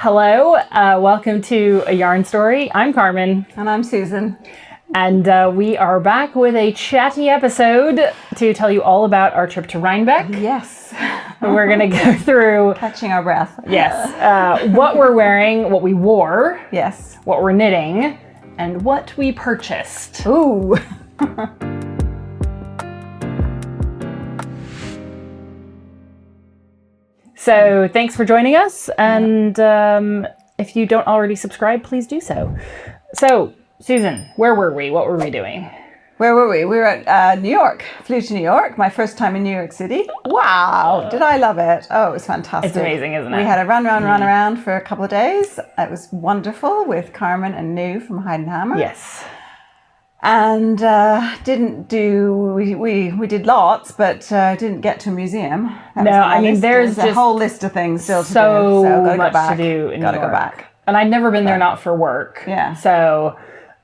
Hello, welcome to A Yarn Story. I'm Carmen. And I'm Susan. And we are back with a chatty episode to tell you all about our trip to Rhinebeck. Yes. We're going to go through... Catching our breath. Yes. What we're wearing, what we wore. Yes. What we're knitting, and what we purchased. Ooh. So thanks for joining us, and if you don't already subscribe, please do so. So, Susan, where were we? What were we doing? Where were we? We were at New York. Flew to New York, my first time in New York City. Wow, did I love it? Oh, it was fantastic. It's amazing, isn't it? We had a run around for a couple of days. It was wonderful with Carmen and New from Hide and Hammer. Yes. And we did lots, but didn't get to a museum. There's just a whole list of things still to do. So gotta much go back. to do in New Gotta York. go back. And I'd never been there, not for work. Yeah. So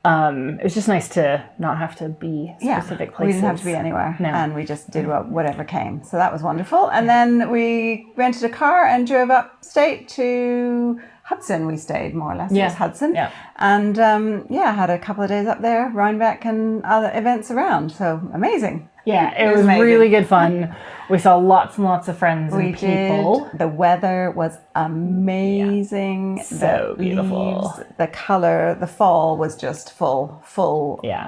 it was just nice to not have to be specific places. We didn't have to be anywhere. No. And we just did whatever came. So that was wonderful. And then we rented a car and drove upstate to Hudson. We stayed more or less. Yeah. It was Hudson. Yeah. And had a couple of days up there, Rhinebeck and other events around. So amazing. Yeah, it was really good fun. We saw lots and lots of friends and people. The weather was amazing. Yeah. So beautiful. Leaves, the color, the fall was just full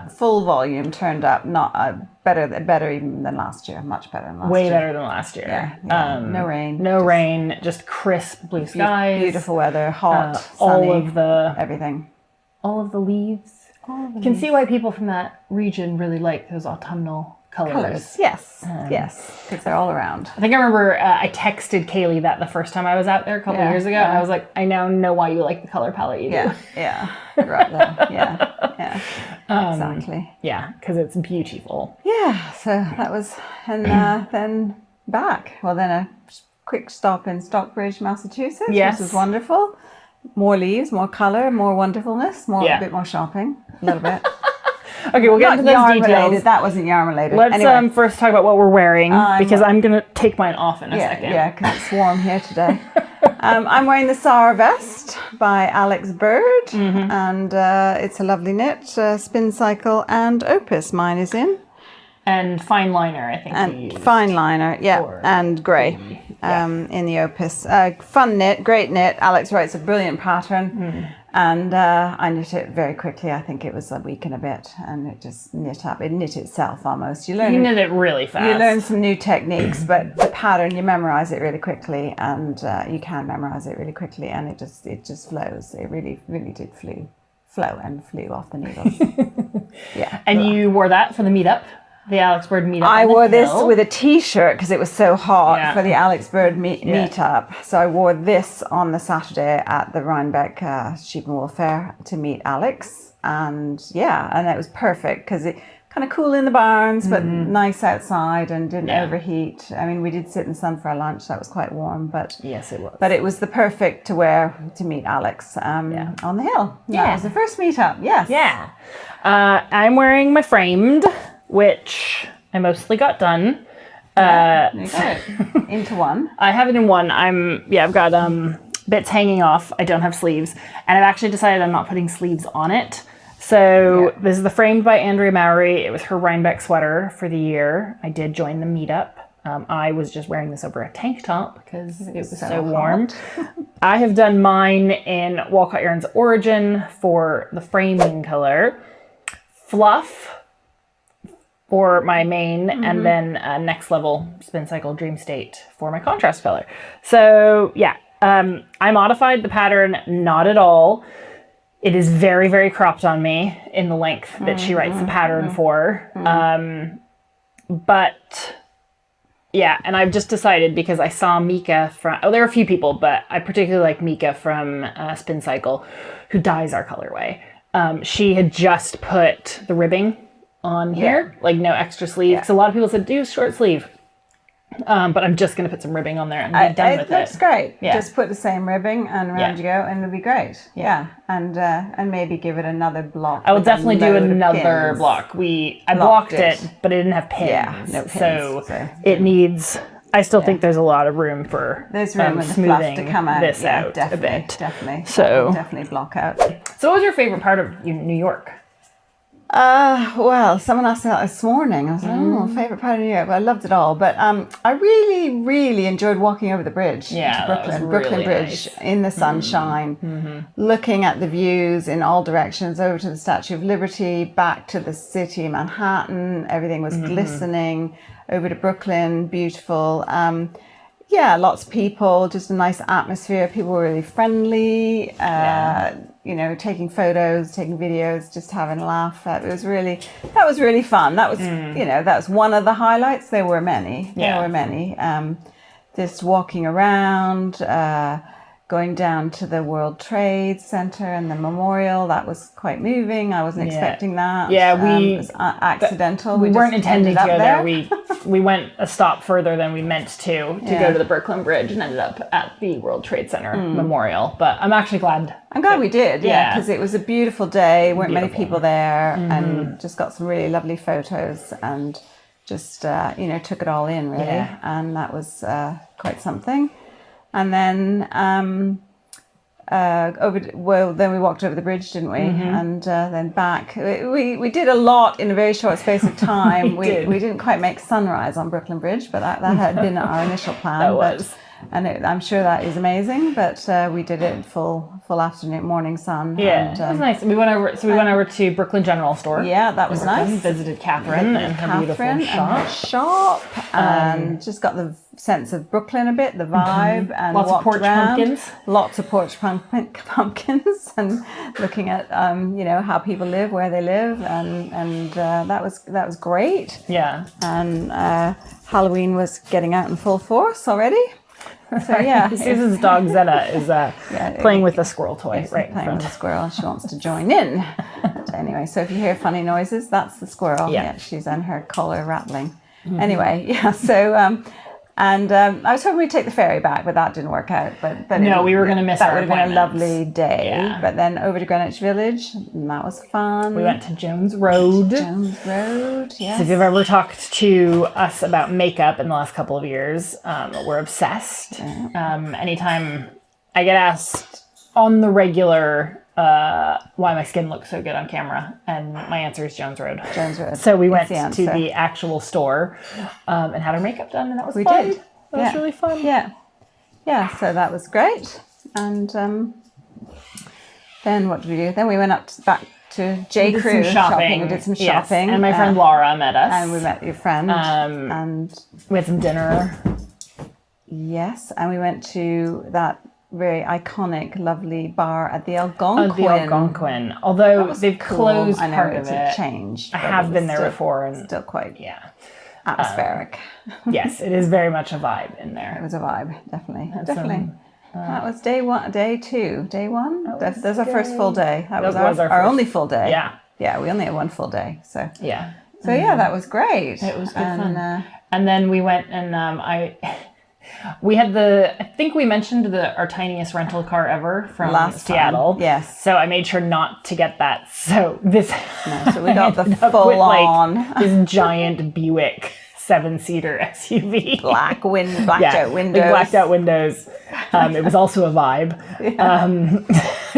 volume turned up. Not better even than last year. Much better than last year. Way better than last year. Yeah. No rain. No rain. Just crisp blue skies. Beautiful weather. Hot. all Sunny, of the everything. All of the leaves. You can see why people from that region really like those autumnal colors. Yes, because they're all around. I think I remember I texted Kaylee that the first time I was out there a couple of years ago, and I was like, I now know why you like the color palette you do. Yeah, right there. Yeah, exactly. Yeah, because it's beautiful. Yeah, so that was, and then back. Well, then a quick stop in Stockbridge, Massachusetts, which was wonderful. More leaves, more color, more wonderfulness, a bit more shopping, a little bit. Okay, we'll get into those details. Related. That wasn't yarn related. Let's first talk about what we're wearing, because I'm going to take mine off in a second. Yeah, because it's warm here today. I'm wearing the Sour Vest by Alex Bird, and it's a lovely knit, spin cycle and opus. Mine is in. And fine liner, I think. And fine liner, and grey in the opus. Fun knit, great knit. Alex writes a brilliant pattern. And I knit it very quickly. I think it was a week and a bit, and it just knit up. It knit itself almost. You knit it really fast. You learn some new techniques, but the pattern, you memorize it really quickly, and you can memorize it really quickly, and it just flows. It really, really did flew off the needles. Yeah. And you wore that for the meetup? The Alex Bird meetup. I wore this with a t-shirt because it was so hot for the Alex Bird meetup. So I wore this on the Saturday at the Rhinebeck Sheep and Wool Fair to meet Alex. And it was perfect because it kind of cool in the barns, but nice outside and didn't overheat. I mean, we did sit in the sun for our lunch. That was quite warm, but yes, it was. But it was the perfect to wear to meet Alex on the hill. That was the first meetup. Yes. Yeah. I'm wearing my framed, which I mostly got done. You got it into one. I have it in one. I've got bits hanging off. I don't have sleeves, and I've actually decided I'm not putting sleeves on it. So this is the framed by Andrea Mowry. It was her Rhinebeck sweater for the year. I did join the meetup. I was just wearing this over a tank top because it was so warm. I have done mine in Walcott Yarns Origin for the framing color, fluff for my main, and then Next Level Spin Cycle Dream State for my contrast color. So I modified the pattern not at all. It is very, very cropped on me in the length that she writes the pattern for. And I've just decided, because I saw Mika there are a few people, but I particularly like Mika from Spin Cycle, who dyes our colorway. She had just put the ribbing on here, like no extra sleeve. Because a lot of people said do short sleeve, but I'm just going to put some ribbing on there and be done with it. Looks great. Just put the same ribbing and around you go, and it'll be great. And maybe give it another block. I will definitely do another block. I blocked it, but it didn't have pins. No pins. So it needs. I still think there's a lot of room for there's room with the fluff to come out. This out definitely, a bit. Definitely. So definitely block out. So what was your favorite part of New York? Well, someone asked me that this morning. I was like, favorite part of New York. Well, I loved it all, but I really, really enjoyed walking over the bridge to Brooklyn, Brooklyn Bridge in the sunshine, looking at the views in all directions, over to the Statue of Liberty, back to the city, Manhattan. Everything was glistening. Over to Brooklyn, beautiful. Lots of people, just a nice atmosphere. People were really friendly. Taking photos, taking videos, just having a laugh. That was really fun. That was, that was one of the highlights. There were many. Just walking around, going down to the World Trade Center and the memorial. That was quite moving. I wasn't expecting that. Yeah, it was accidental. We weren't intending to go there. We went a stop further than we meant to go to the Brooklyn Bridge and ended up at the World Trade Center memorial. But I'm actually glad. I'm glad we did, because it was a beautiful day. Weren't many people there, and just got some really lovely photos and just took it all in really, and that was quite something. And then then we walked over the bridge, didn't we? And then back. We did a lot in a very short space of time. we didn't quite make sunrise on Brooklyn Bridge, but that had been our initial plan. I'm sure that is amazing. But we did it full afternoon, morning sun. Yeah, it was nice. We went over to Brooklyn General Store. Yeah, that was nice. Visited Catherine and her beautiful shop. And just got the sense of Brooklyn a bit, the vibe, and lots of porch pumpkins. Lots of porch pumpkins, and looking at how people live, where they live, and that was great. Yeah. And Halloween was getting out in full force already. So Susan's dog Zeta is playing with a squirrel toy right in front. With a squirrel. She wants to join in. But anyway, so if you hear funny noises, that's the squirrel. Yeah, she's on her collar rattling. Anyway, so and I was hoping we'd take the ferry back, but that didn't work out. But no, we were going to miss our appointments. That would have been a lovely day. Yeah. But then over to Greenwich Village, and that was fun. We went to Jones Road. Yes. So if you've ever talked to us about makeup in the last couple of years, we're obsessed. Yeah. Anytime I get asked on the regular why my skin looks so good on camera, and my answer is Jones Road. So we went to the actual store and had our makeup done, and that was fun. We did. That was really fun. Yeah, so that was great. And then what did we do? Then we went back to J. Crew shopping. We did some shopping. And my friend Laura met us. And we met your friend. And we had some dinner. Yes, and we went to that very iconic, lovely bar at the Algonquin. Although they've closed part of it. Changed. I have been there before, and still quite atmospheric. Yes, it is very much a vibe in there. It was a vibe, definitely. That was day one, day two, day one. That was our first full day. That was our only full day. Yeah, we only had one full day. So that was great. It was good fun. And then we went and we had I think we mentioned our tiniest rental car ever from Seattle. Time. Yes. So I made sure not to get that. So we got the full on. This giant Buick 7-seater SUV. Blacked out windows. Blacked out windows. It was also a vibe.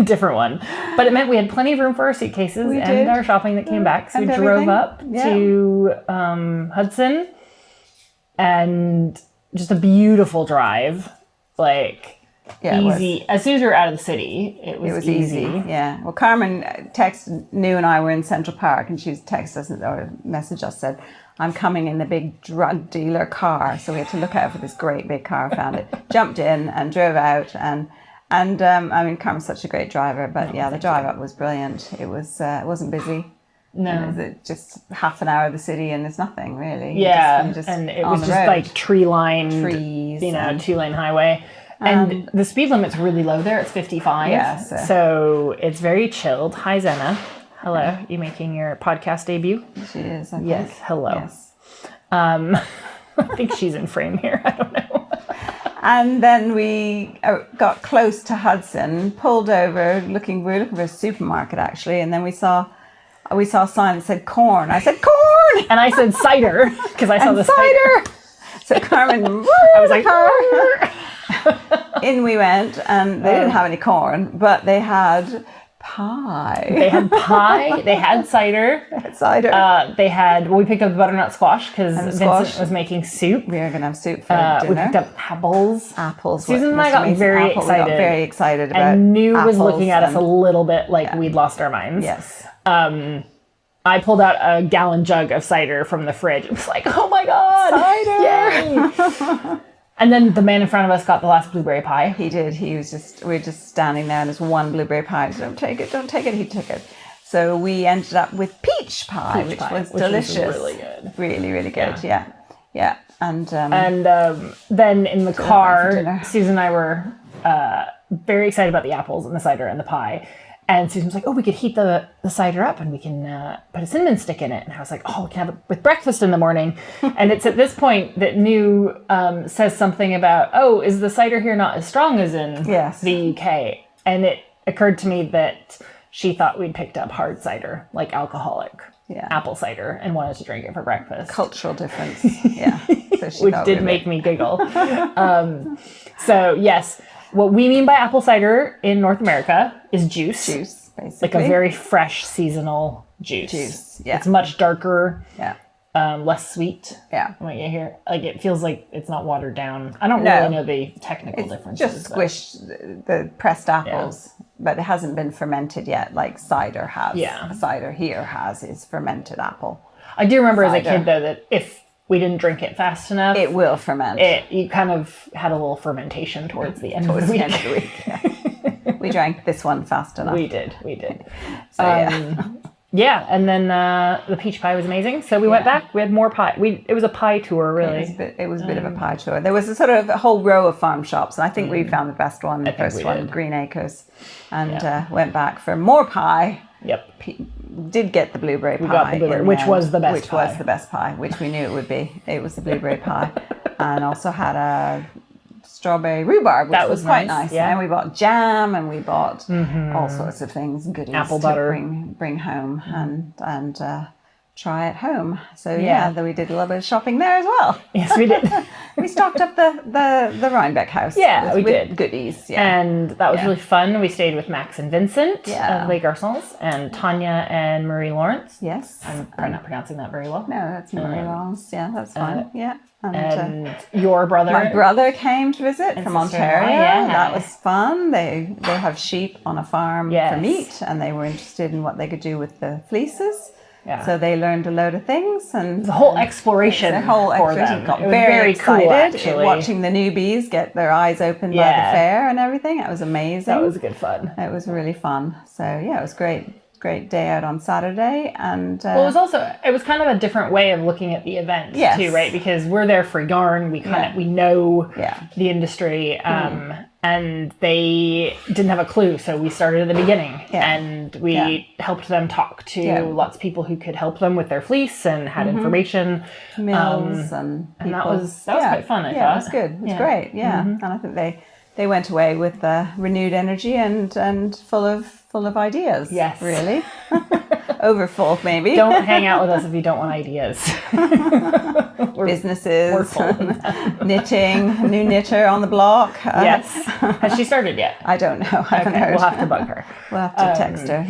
Different one. But it meant we had plenty of room for our suitcases and our shopping that came back. So we drove up to Hudson, and just a beautiful drive, easy. As soon as we were out of the city, it was easy. Yeah. Well, Carmen and I were in Central Park, and she texted us or messaged us, said, "I'm coming in the big drug dealer car." So we had to look out for this great big car. Found it, jumped in, and drove out. And Carmen's such a great driver, but the drive up was brilliant. It wasn't busy. No, just half an hour of the city, and there's nothing really. Yeah, and it was just tree-lined, trees, 2-lane highway. And the speed limit's really low there. It's 55. Yeah, so it's very chilled. Hi, Zena. Hello. You making your podcast debut? She is. I think. Yes. Hello. Yes. I think she's in frame here. I don't know. And then we got close to Hudson, pulled over, we were looking for a supermarket actually, and then we saw a sign that said corn. I said corn, and I said cider because I saw the cider. So Carmen, I was like, in we went, and they didn't have any corn, but they had pie. They had pie. They had cider. They had, we picked up the butternut squash because Vincent was making soup. We were going to have soup for dinner. We picked up apples. Susan and I got very excited about and was looking at us a little bit like we'd lost our minds. Yes. I pulled out a gallon jug of cider from the fridge. It was like, oh my God. Cider. Yay. And then the man in front of us got the last blueberry pie. He did. We were just standing there and there's one blueberry pie. So don't take it. He took it. So we ended up with peach pie, which was delicious. Was really good. Really, really good. Yeah. And then in the car, Susan and I were very excited about the apples and the cider and the pie. And Susan was like, oh, we could heat the cider up and we can put a cinnamon stick in it. And I was like, oh, we can have it with breakfast in the morning. And it's at this point that New says something about, oh, is the cider here not as strong as in the UK? And it occurred to me that she thought we'd picked up hard cider, like alcoholic apple cider, and wanted to drink it for breakfast. Cultural difference, yeah. So which did make me giggle. So, yes. What we mean by apple cider in North America is juice. Juice, basically. Like a very fresh seasonal juice. Yeah. It's much darker. Yeah. Less sweet. Yeah. What you hear, like it feels like it's not watered down. I don't really know the technical differences. Just squished the pressed apples, but it hasn't been fermented yet, like cider has. Yeah. Cider here is fermented apple. I do remember as a kid though that if we didn't drink it fast enough, it will ferment. You kind of had a little fermentation towards the end of the week. Yeah. We drank this one fast enough. We did. So, and then the peach pie was amazing. So we went back. We had more pie. It was a pie tour, really. It was a bit of a pie tour. There was a whole row of farm shops, and I think we found the best one, the first one, Green Acres, and went back for more pie. Yep. Did get the blueberry pie. We got the blueberry, which was the best pie. Which was the best pie, which we knew it would be. It was the blueberry pie. And also had a strawberry rhubarb, which was quite nice. Yeah. And we bought jam and we bought all sorts of things, goodies apple butter, bring home and try at home. So then we did a little bit of shopping there as well. Yes, we did. We stocked up the Rhinebeck house. Yeah, we with did. Goodies. Yeah. And that was really fun. We stayed with Max and Vincent of Les Garçons and Tanya and Marie Lawrence. Yes. I'm not pronouncing that very well. No, that's Marie Lawrence. Yeah, that's fine. And your brother. My brother came to visit from Ontario. Yeah. That was fun. They have sheep on a farm for meat, and they were interested in what they could do with the fleeces. Yeah. So they learned a load of things, and the whole exploration. For them. Got very excited cool, watching the newbies get their eyes opened by the fair and everything. It was amazing. That was good fun. It was really fun. So it was great. Great day out on Saturday, and it was kind of a different way of looking at the event too, right? Because we're there for yarn, we know the industry, and they didn't have a clue, so we started at the beginning, and we helped them talk to lots of people who could help them with their fleece and had information, mills and that was quite fun. I thought it was good. It was great, and I think they went away with renewed energy and full of ideas. Yes. Really. Overfull, maybe. Don't hang out with us if you don't want ideas. Businesses, knitting, a new knitter on the block. Yes. Has she started yet? I don't know. I haven't heard. We'll have to bug her. We'll have to text her,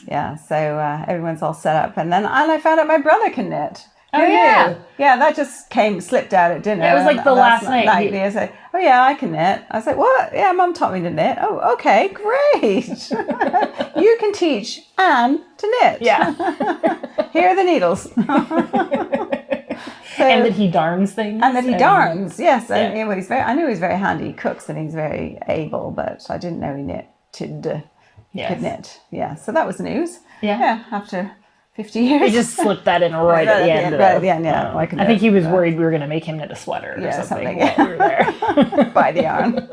Yeah, so everyone's all set up. And then I found out my brother can knit. Oh, yeah. Yeah, that just slipped out at dinner. It was like the last night. He said, oh, yeah, I can knit. I was like, what? Yeah, Mum taught me to knit. Oh, okay, great. You can teach Anne to knit. Yeah. Here are the needles. And that he darns things. And that he darns, yes. Yeah. And I knew he was very handy. He cooks and he's very able, but I didn't know he knitted. Could knit. Yeah, so that was news. Yeah. After 50 years. He just slipped that in right at the end. Right at the end, yeah. I think he was worried we were going to make him knit a sweater or something while we were there. By the yarn.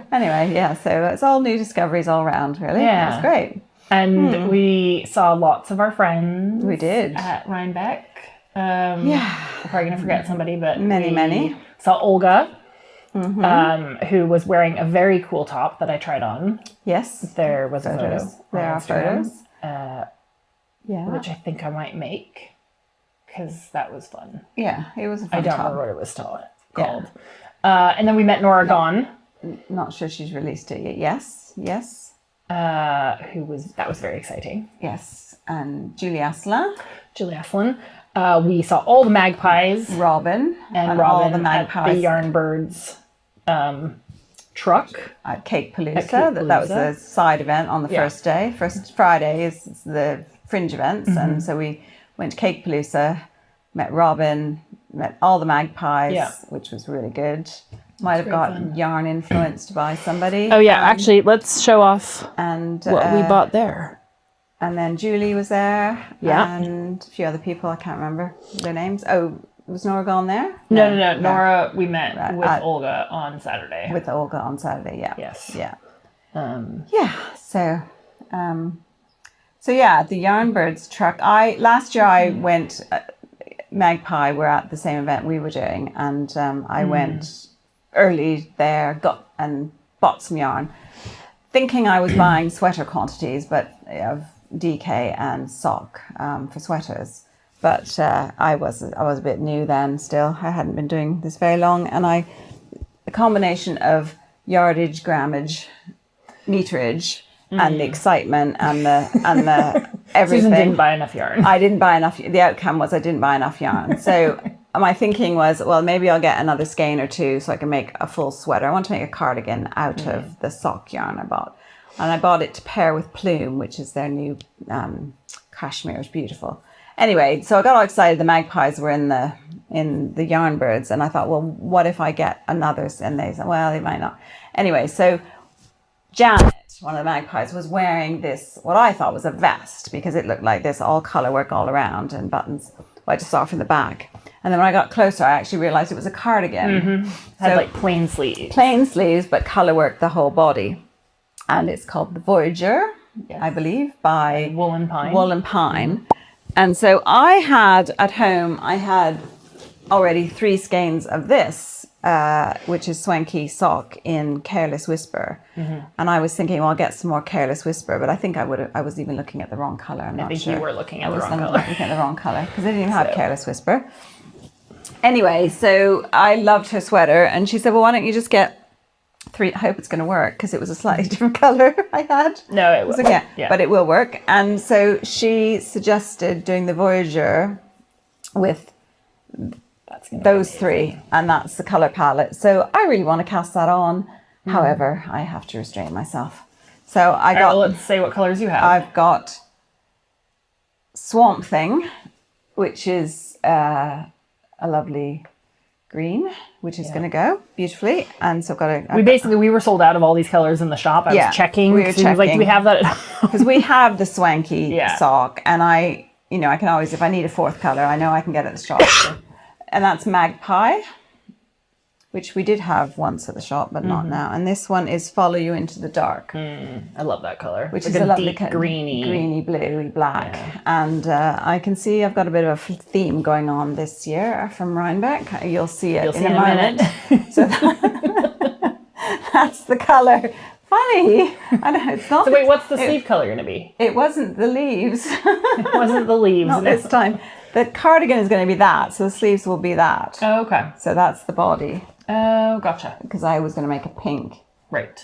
Anyway, so it's all new discoveries all around, really. Yeah. It was great. And we saw lots of our friends. We did. At Rhinebeck. We're probably going to forget somebody, but many. Saw Olga, who was wearing a very cool top that I tried on. Yes. There was a photo. There are photos. Which I think I might make, because that was fun. Yeah, it was a fun I don't top. remember what it was called. And then we met Nora Gone. Not sure she's released it yet. Yes. That was very exciting. Yes. And Julie Aslan. We saw all the magpies. Robin all the magpies. At the Yarn Birds truck. At Cake Palooza. That was a side event on the first day. First Friday is the fringe events. And so we went to Cake Palooza, met Robin, met all the magpies, which was really good. Might have got yarn influenced by somebody. Oh, yeah. Actually, let's show off what we bought there. And then Julie was there. Yeah. And a few other people. I can't remember their names. Oh, was Nora gone there? No. Nora, we met with Olga on Saturday. With Olga on Saturday, yeah. Yes. Yeah. So yeah, the Yarn Birds truck. Last year I went, Magpie were at the same event we were doing, and I went early there, bought some yarn, thinking I was buying sweater quantities, but of DK and sock for sweaters. But I was a bit new then still. I hadn't been doing this very long, and the combination of yardage, grammage, meterage, and the excitement and the everything. Susan didn't buy enough yarn. I didn't buy enough. The outcome was I didn't buy enough yarn. So my thinking was, well, maybe I'll get another skein or two so I can make a full sweater. I want to make a cardigan out of the sock yarn I bought. And I bought it to pair with Plume, which is their new cashmere. It's beautiful. Anyway, so I got all excited. The magpies were in the Yarn Birds, and I thought, well, what if I get another? And they said, well, they might not. Anyway, so Janet, one of the magpies, was wearing this, what I thought was a vest, because it looked like this, all colour work all around and buttons. Well, I just saw it from the back. And then when I got closer, I actually realised it was a cardigan. Had like plain sleeves. Plain sleeves, but colour work the whole body. And it's called the Voyager, I believe, by Wool and Pine. And so I had at home, already 3 skeins of this, which is Swanky sock in Careless Whisper. And I was thinking, well, I'll get some more Careless Whisper, but I think I was even looking at the wrong colour. I'm not sure. You were looking at the wrong colour. Looking at the wrong colour, because I didn't even have Careless Whisper. Anyway, so I loved her sweater, and she said, well, why don't you just get 3? I hope it's going to work, because it was a slightly different colour I had. No, it was. But it will work. And so she suggested doing the Voyager with those 3, and that's the colour palette. So I really want to cast that on. However, I have to restrain myself. So let's say what colours you have. I've got Swamp Thing, which is a lovely green, which is going to go beautifully. And so I've got we were sold out of all these colors in the shop. I was checking. We were checking. Like, do we have that? Because we have the Swanky sock, and I can always, if I need a 4th color, I know I can get it at the shop. And that's Magpie, which we did have once at the shop, but not now. And this one is Follow You Into the Dark. I love that color. Which is a lovely greeny, bluey black. Yeah. And I can see I've got a bit of a theme going on this year from Rhinebeck. You'll see it in a moment. So that's the color. Funny. I know, it's not. So wait, what's the sleeve color going to be? It wasn't the leaves. It wasn't the leaves. Not this time. The cardigan is going to be that, so the sleeves will be that. Oh, okay. So that's the body. Oh, gotcha. Because I was going to make a pink. Right.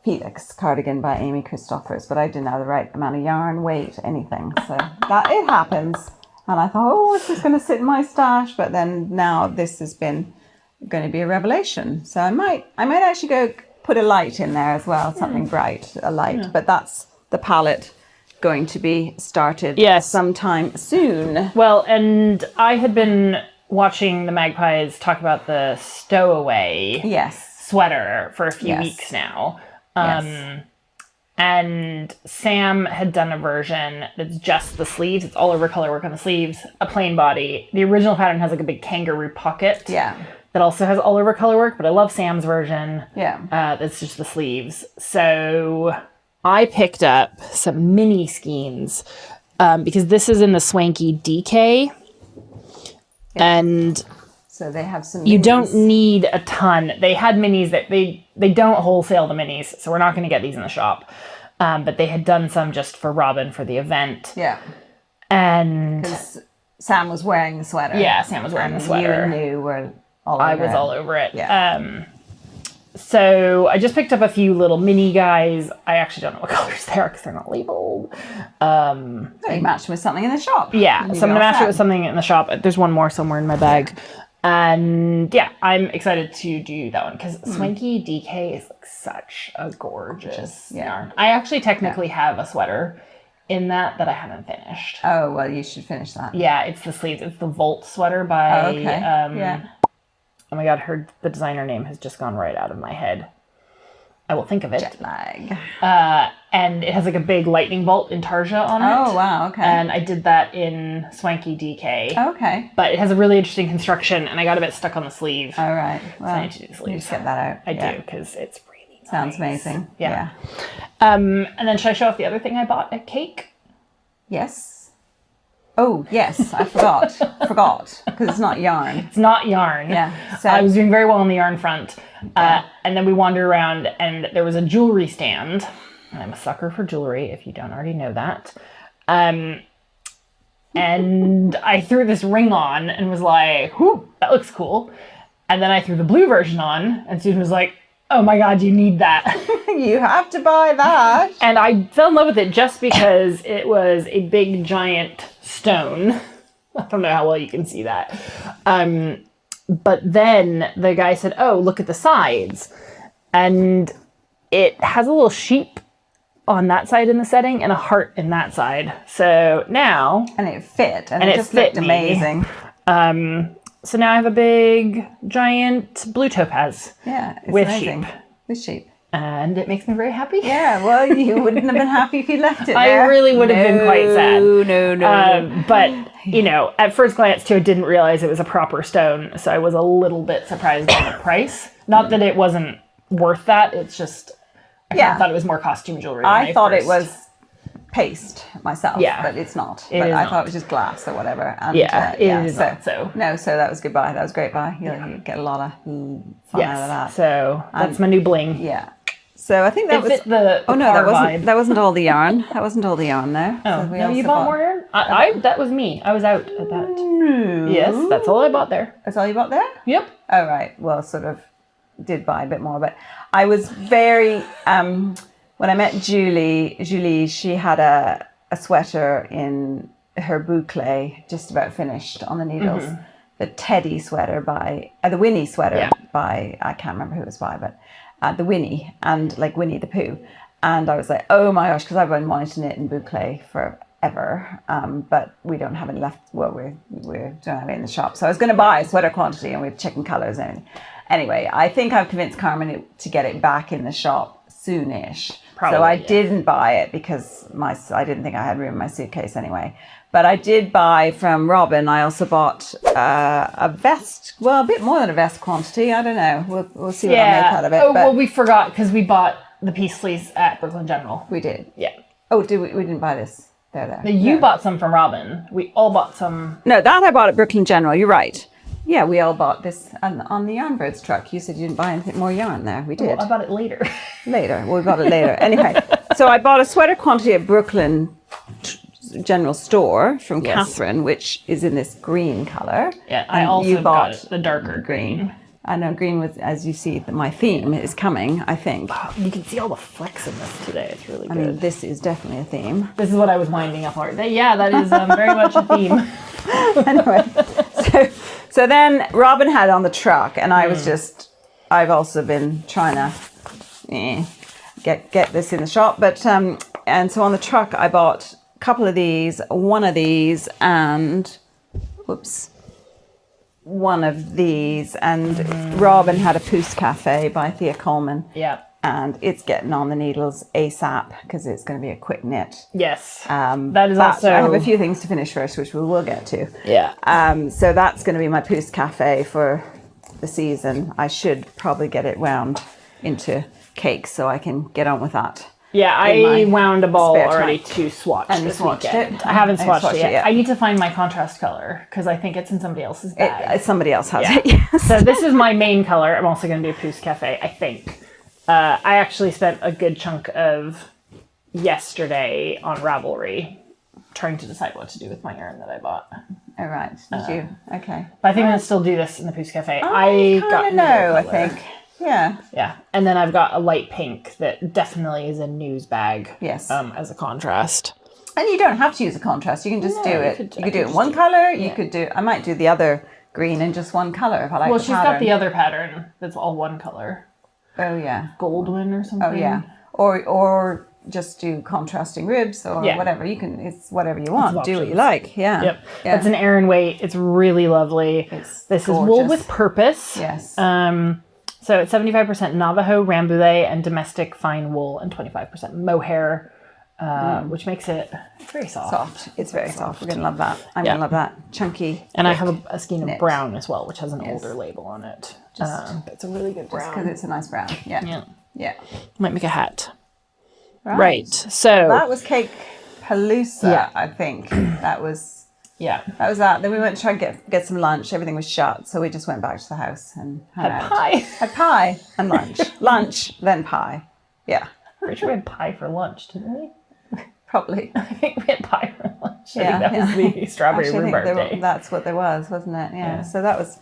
Felix cardigan by Amy Christoffers, but I didn't have the right amount of yarn, weight, anything. So that it happens. And I thought, oh, this is going to sit in my stash. But then now this has been going to be a revelation. So I might actually go put a light in there as well, something bright, a light. Yeah. But that's the palette going to be started sometime soon. Well, and I had been watching the Magpies talk about the stowaway sweater for a few weeks now. And Sam had done a version that's just the sleeves. It's all over color work on the sleeves, a plain body. The original pattern has like a big kangaroo pocket. Yeah. That also has all over color work, but I love Sam's version. Yeah. That's just the sleeves. So I picked up some mini skeins because this is in the Swanky DK. And so they have some minis. You don't need a ton. They had minis that they don't wholesale the minis, so we're not going to get these in the shop. But they had done some just for Robin for the event. Yeah. And Sam was wearing the sweater. Yeah, Sam was wearing the sweater. You and New were all over I was all over it. Yeah. So I just picked up a few little mini guys. I actually don't know what colors they are because they're not labeled. You matched with something in the shop. Yeah, so I'm going to match it with something in the shop. There's one more somewhere in my bag. And yeah, I'm excited to do that one because Swanky DK is like such a gorgeous yarn. I actually technically have a sweater in that I haven't finished. Oh, well, you should finish that. Yeah, it's the sleeves. It's the Volt sweater by... Oh my God, the designer name has just gone right out of my head. I will think of it. Jet lag. And it has like a big lightning bolt intarsia on it. Oh, wow, okay. And I did that in Swanky DK. Okay. But it has a really interesting construction, and I got a bit stuck on the sleeve. All right. Well, so I need to do the sleeves. Just get that out. I do, because it's really nice. Sounds amazing. Yeah. And then should I show off the other thing I bought at Cake? Yes. Oh, yes, I forgot, because it's not yarn. It's not yarn. Yeah. So I was doing very well on the yarn front. And then we wandered around, and there was a jewelry stand. And I'm a sucker for jewelry, if you don't already know that. And I threw this ring on and was like, whoo, that looks cool. And then I threw the blue version on, and Susan was like, oh my God, you need that. You have to buy that. And I fell in love with it just because it was a big, giant stone. I don't know how well you can see that. But then the guy said, oh, look at the sides. And it has a little sheep on that side in the setting and a heart in that side. So now... And it fit. And it just looked amazing. So now I have a big, giant blue topaz. Yeah, it's with amazing. sheep. With sheep. And it makes me very happy. Yeah, well, you wouldn't have been happy if you left it there. I really would have been quite sad. No. But, you know, at first glance, too, I didn't realize it was a proper stone. So I was a little bit surprised by the price. Not that it wasn't worth that. It's just, I kind of thought it was more costume jewelry. I thought it was paste myself, Yeah. but it's not. It But is I not. thought it was just glass or whatever. And, Yeah, it is not so. No, so that was good buy. That was a great buy. You get a lot of fun out of that. So that's my new bling. Yeah. So I think that was. Fit the Oh no, car that wasn't all the yarn. That wasn't all the yarn there. Oh, So we no, you also bought more yarn? That was me. I was out at that. No. Yes, that's all I bought there. That's all you bought there? Yep. Oh right. Well, sort of did buy a bit more, but I was very. When I met Julie, she had a sweater in her boucle just about finished on the needles. Mm-hmm. The Teddy sweater by the Winnie sweater by I can't remember who it was by, but the Winnie and like Winnie the Pooh. And I was like, oh my gosh, because I've been wanting to knit in boucle forever, but we don't have any left. Well, we don't have it in the shop, so I was going to buy a sweater quantity, and we're checking colors and everything. Anyway, I think I've convinced Carmen to get it back in the shop soonish. Probably, so I didn't buy it because I didn't think I had room in my suitcase anyway. But I did buy from Robin. I also bought a vest. Well, a bit more than a vest quantity. I don't know. We'll see what I make out of it. Oh, well, we forgot because we bought the piece sleeves at Brooklyn General. We did. Yeah. Oh, did we? We didn't buy this. There. You bought some from Robin. We all bought some. No, that I bought at Brooklyn General. You're right. Yeah, we all bought this on the Yarnbirds truck. You said you didn't buy anything more yarn there. We did. Well, I bought it later. Later. Well, we bought it later. Anyway, so I bought a sweater quantity at Brooklyn General Store from Catherine, which is in this green color. Yeah, I also got the darker green. I know green was, as you see, my theme is coming, I think. You can see all the flecks in this today. It's really good. I mean, this is definitely a theme. This is what I was winding up on. Yeah, that is very much a theme. Anyway, so then Robin had it on the truck, and I was I've also been trying to get this in the shop. But, and so on the truck, I bought a couple of these, one of these, and, one of these, and Robin had a Pousse Cafe by Thea Coleman. Yeah. And it's getting on the needles ASAP because it's going to be a quick knit. Yes. That is also. I have a few things to finish first, which we will get to. Yeah. So that's going to be my Pousse Cafe for the season. I should probably get it wound into cakes so I can get on with that. Yeah, I wound a ball already to swatch and this swatched weekend. it. I haven't swatched it yet. yet. I need to find my contrast color because I think it's in somebody else's bag. Somebody else has it, yes. So this is my main color. I'm also going to do Pousse Cafe, I think. I actually spent a good chunk of yesterday on Ravelry trying to decide what to do with my yarn that I bought. Oh, right. Did you? Okay. But I think I'm going to still do this in the Pousse Cafe. I kind of know, I think. Yeah. Yeah. And then I've got a light pink that definitely is a news bag. Yes. As a contrast. And you don't have to use a contrast. You can just do it. You could do it in one color. You could do... I might do the other green in just one color if I like the pattern. Well, she's got the other pattern that's all one color. Oh, yeah. Goldwyn or something. Oh, yeah. Or just do contrasting ribs or whatever. You can... It's whatever you want. Do what you like. Yeah. Yep. Yeah. That's an Aran weight. It's really lovely. This is wool with purpose. Yes. So it's 75% Navajo, Rambouillet, and domestic fine wool, and 25% mohair, which makes it very soft. It's very soft. We're going to love that. I'm going to love that. Chunky. And I have a skein of brown as well, which has an older label on it. It's a really good brown. Just because it's a nice brown. Yeah. Might make a hat. Right. So that was Cake Palooza, I think. That was that. Then we went to try and get some lunch. Everything was shut, so we just went back to the house and had pie. Had pie and lunch. Lunch, then pie. Yeah. Pretty sure we had pie for lunch, didn't we? Probably. I think we had pie for lunch. I think that was the strawberry rhubarb day. That's what there was, wasn't it? Yeah. So that was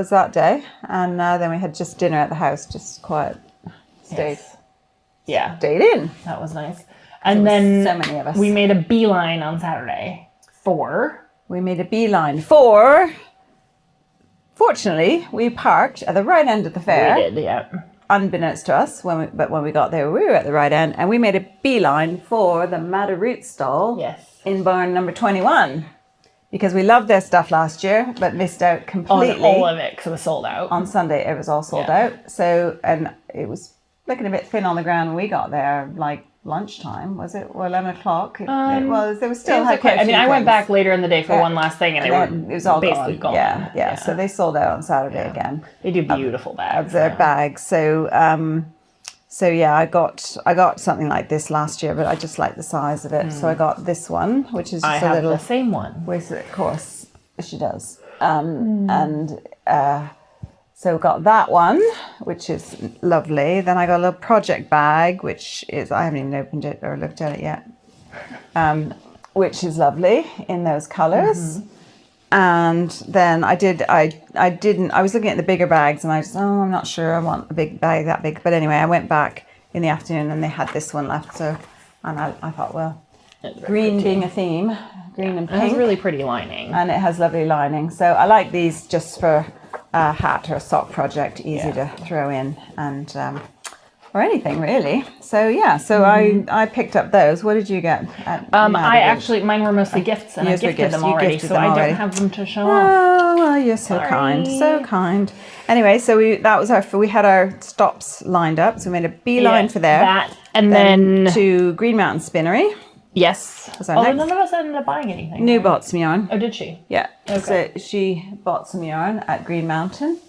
that day, and then we had just dinner at the house, just quiet. Stayed in. That was nice. And then so many of us. We made a beeline on Saturday for. Fortunately, we parked at the right end of the fair. We did, yeah. Unbeknownst to us, when we got there, we were at the right end, and we made a beeline for the Madder Root stall in barn number 21. Because we loved their stuff last year, but missed out completely. On all of it, because it was sold out. On Sunday, it was all sold out. So, and it was looking a bit thin on the ground when we got there, like lunchtime, was it? Or 11 o'clock? It was. There was still okay. I mean, I went back later in the day for one last thing, and it was all basically gone. Yeah. So they sold out on Saturday again. They do beautiful bags. Of their bags. So, I got something like this last year, but I just like the size of it. So I got this one, which is just a little... the same one. Of course, she does. So got that one, which is lovely. Then I got a little project bag, which is... I haven't even opened it or looked at it yet. Which is lovely in those colours. And then I was looking at the bigger bags, and I just, I'm not sure I want a big bag that big. But anyway, I went back in the afternoon and they had this one left. So, and I thought, well, green being a theme, green and pink. It has really pretty lining. And it has lovely lining. So I like these just for a hat or a sock project, easy to throw in and, or anything really. So I picked up those. What did you get? Mine were mostly gifts, and I gifted them already, so I don't have them to show off. Oh, well, you're so kind. Anyway, so we had our stops lined up, so we made a beeline for there. That, and then to Green Mountain Spinnery. Yes. Although none of us ended up buying anything. New bought some yarn. Oh, did she? Yeah. Okay. So she bought some yarn at Green Mountain,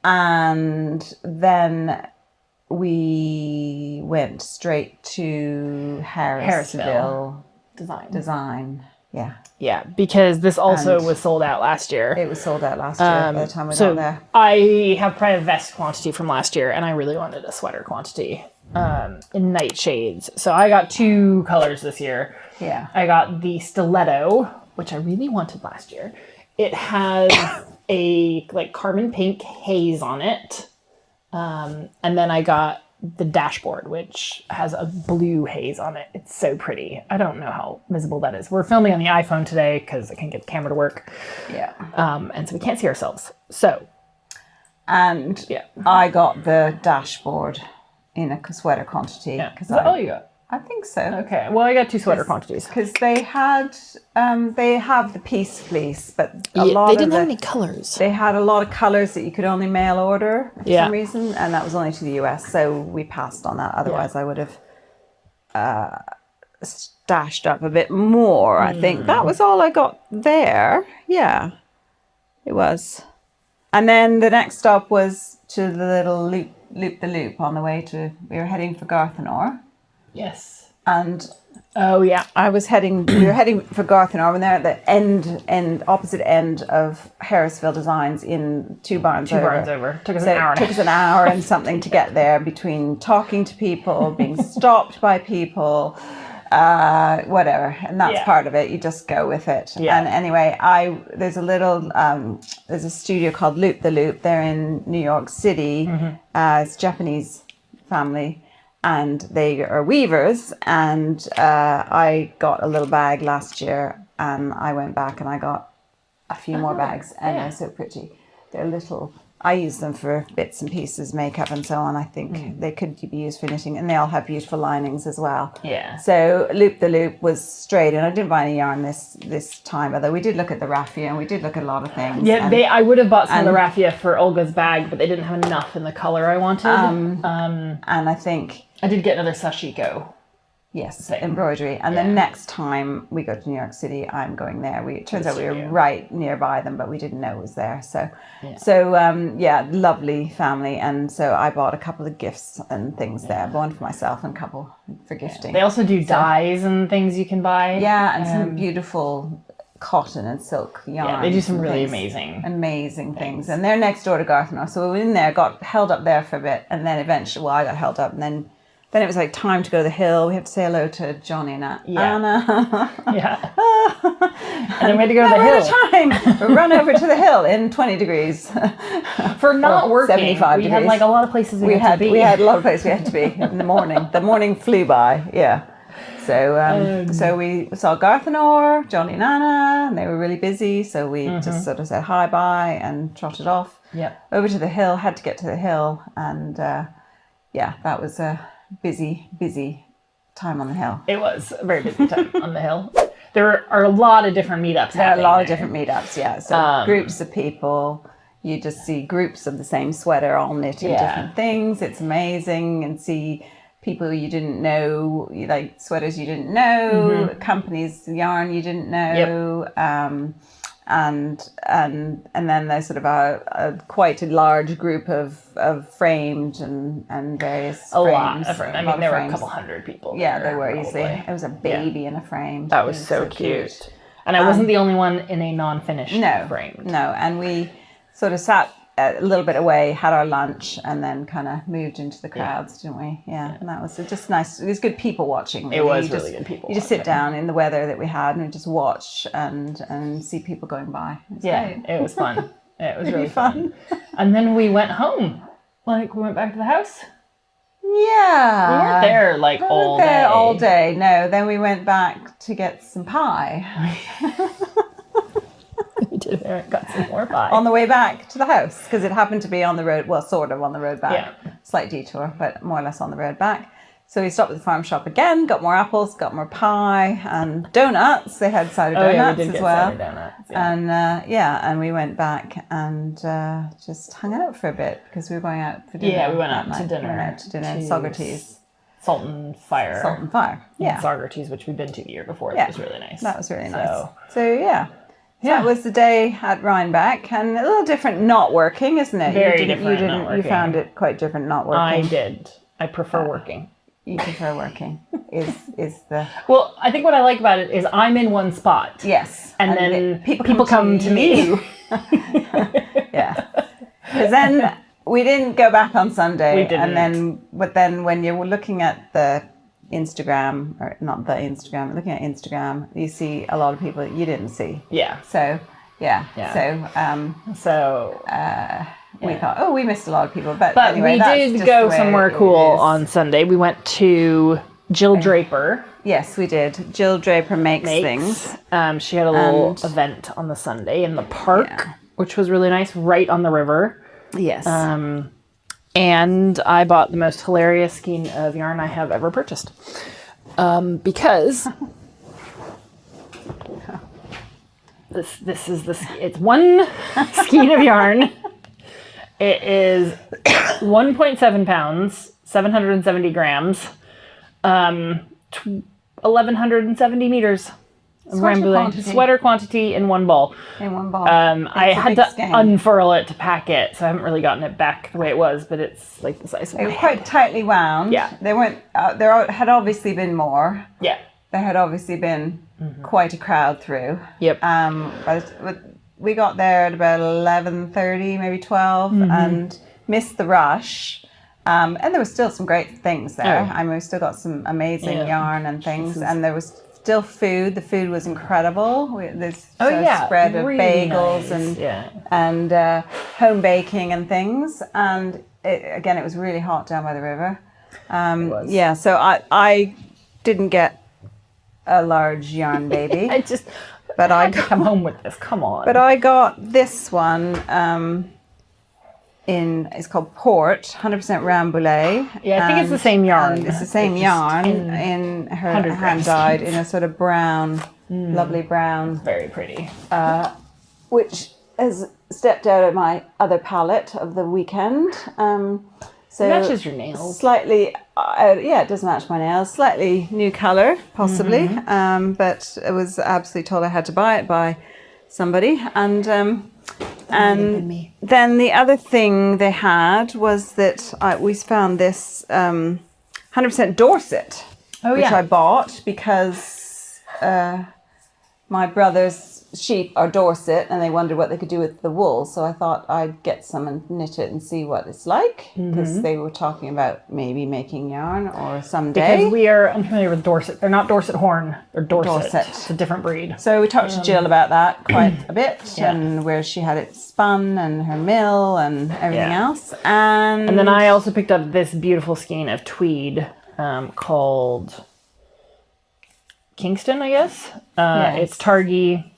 and then we went straight to Harrisville Design. Yeah, because this also was sold out last year. It was sold out last year by the time we got there. I have probably a vest quantity from last year, and I really wanted a sweater quantity in nightshades. So I got 2 colors this year. Yeah. I got the stiletto, which I really wanted last year. It has a Carmen pink haze on it. And then I got the dashboard, which has a blue haze on it. It's so pretty. I don't know how visible that is. We're filming on the iPhone today because I can't get the camera to work. Yeah. And so we can't see ourselves. So. And I got the dashboard in a sweater quantity. Yeah. Is that all you got? I think so. Okay. Well, I got 2 sweater quantities. Because they have the piece fleece, but they didn't have any colors. They had a lot of colors that you could only mail order for some reason, and that was only to the US, so we passed on that. Otherwise, I would have stashed up a bit more, I think. That was all I got there. Yeah, it was. And then the next stop was to the little loop on the way to... We were heading for Garthenor. Yes. And we were heading for Garthenor, and they're at the opposite end of Harrisville Designs in 2 barns over. Took us an hour. Took us an hour and something to get there, between talking to people, being stopped by people, whatever, and that's part of it. You just go with it. Yeah. And anyway, there's a studio called Loop the Loop. They're in New York City. It's a Japanese family, and they are weavers. And I got a little bag last year, and I went back and I got a few more bags, and they're so pretty. They're little. I use them for bits and pieces, makeup and so on. I think they could be used for knitting, and they all have beautiful linings as well. Yeah. So Loop the Loop was straight, and I didn't buy any yarn this time, although we did look at the raffia and we did look at a lot of things. Yeah, I would have bought some of the raffia for Olga's bag, but they didn't have enough in the color I wanted. And I think I did get another sashiko. Yes, embroidery. And the next time we go to New York City, I'm going there. It turns out we were right nearby them, but we didn't know it was there. So lovely family. And so I bought a couple of gifts and things there. One for myself and a couple for gifting. They also do dyes and things you can buy. Yeah, and some beautiful cotton and silk yarn. Yeah, they do some really amazing things. And they're next door to Garthenor. So we were in there, got held up there for a bit, and then eventually, I got held up, and then it was like time to go to the hill. We have to say hello to Johnny and Anna. Yeah. And then we had to go to the hill. We run over to the hill in 20 degrees. For not working. 75 we degrees. had like a lot of places we had to be. We had a lot of places we had to be in the morning. The morning flew by, yeah. So we saw Garthenor, Johnny and Anna, and they were really busy. So we just sort of said hi, bye, and trotted off. Yep. Over to the hill, had to get to the hill. And that was a busy time on the hill. It was a very busy time on the hill. There are a lot of different meetups. There are a lot of different meetups, yeah. So groups of people. You just see groups of the same sweater all knitting different things. It's amazing, and see people you didn't know, like sweaters you didn't know, companies, yarn you didn't know. Yep. And then there's sort of a quite a large group of framed and various frames. I mean, there were a couple hundred people. Yeah, there were easily. It was a baby in a frame. That was so cute. And I wasn't the only one in a non-finished frame. No, and we sort of sat a little bit away, had our lunch, and then kind of moved into the crowds, didn't we? Yeah, and that was just nice. It was good people watching. Really. It was really good people. You just sit down in the weather that we had and just watch and see people going by. It was fun. It was really fun. And then we went home. Like we went back to the house. Yeah. We weren't there all day. No, then we went back to get some pie. We did there and got some more pie. On the way back to the house, because it happened to be on the road, well, sort of on the road back. Yeah. Slight detour, but more or less on the road back. So we stopped at the farm shop again, got more apples, got more pie, and donuts. They had cider donuts as well. Cider donuts, yeah. And we went back and just hung out for a bit because we were going out for dinner. Yeah, we went out to dinner. We went out to dinner in Saugerties. Salt and Fire. Salt and Fire, yeah. Saugerties, which we'd been to the year before. That was really nice. That was really nice. So yeah. So that was the day at Rhinebeck, and a little different not working, isn't it? Very different not working. You found it quite different not working. I did. I prefer working. You prefer working is the... Well, I think what I like about it is I'm in one spot. Yes. And then people come to me. Yeah. Because then we didn't go back on Sunday. We didn't. But then when you were looking at the Instagram, or not the Instagram, looking at Instagram, you see a lot of people you didn't see. Yeah. So, yeah. We thought, we missed a lot of people. But anyway, we did go somewhere cool on Sunday. We went to Jill Draper. Yes, we did. Jill Draper makes things. She had a little event on the Sunday in the park, which was really nice, right on the river. Yes. And I bought the most hilarious skein of yarn I have ever purchased. Because it's one skein of yarn. It is 1.7 pounds, 770 grams, 1,170 meters. Sweater quantity in one ball. I had to unfurl it to pack it, so I haven't really gotten it back the way it was, but it's like the size of my head. Quite tightly wound. Yeah. They weren't. There had obviously been more. Yeah. There had obviously been quite a crowd through. Yep. But we got there at about 11:30, maybe 12, and missed the rush. And there was still some great things there. Oh. I mean, we still got some amazing yarn and things, and there was still food. The food was incredible. There's spread of really bagels nice. and home baking and things. And it was really hot down by the river. It was. Yeah, so I didn't get a large yarn baby. But I had to come home with this. Come on. But I got this one. It's called Port, 100% Rambouillet. Yeah, I think it's the same yarn. It's the same yarn in her hand dyed in a sort of brown, lovely brown. Very pretty. Which has stepped out of my other palette of the weekend. So it matches your nails. Slightly, it does match my nails. Slightly new colour, possibly. But it was absolutely told I had to buy it by somebody. And then the other thing they had was that we found this 100% Dorset, which I bought because my brother's sheep are Dorset and they wondered what they could do with the wool. So I thought I'd get some and knit it and see what it's like, because they were talking about maybe making yarn or someday. Because we are unfamiliar with Dorset. They're not Dorset horn. They're Dorset. It's a different breed. So we talked to Jill about that quite a bit, and where she had it spun and her mill and everything else. And then I also picked up this beautiful skein of tweed called Kingston, I guess. It's Targhee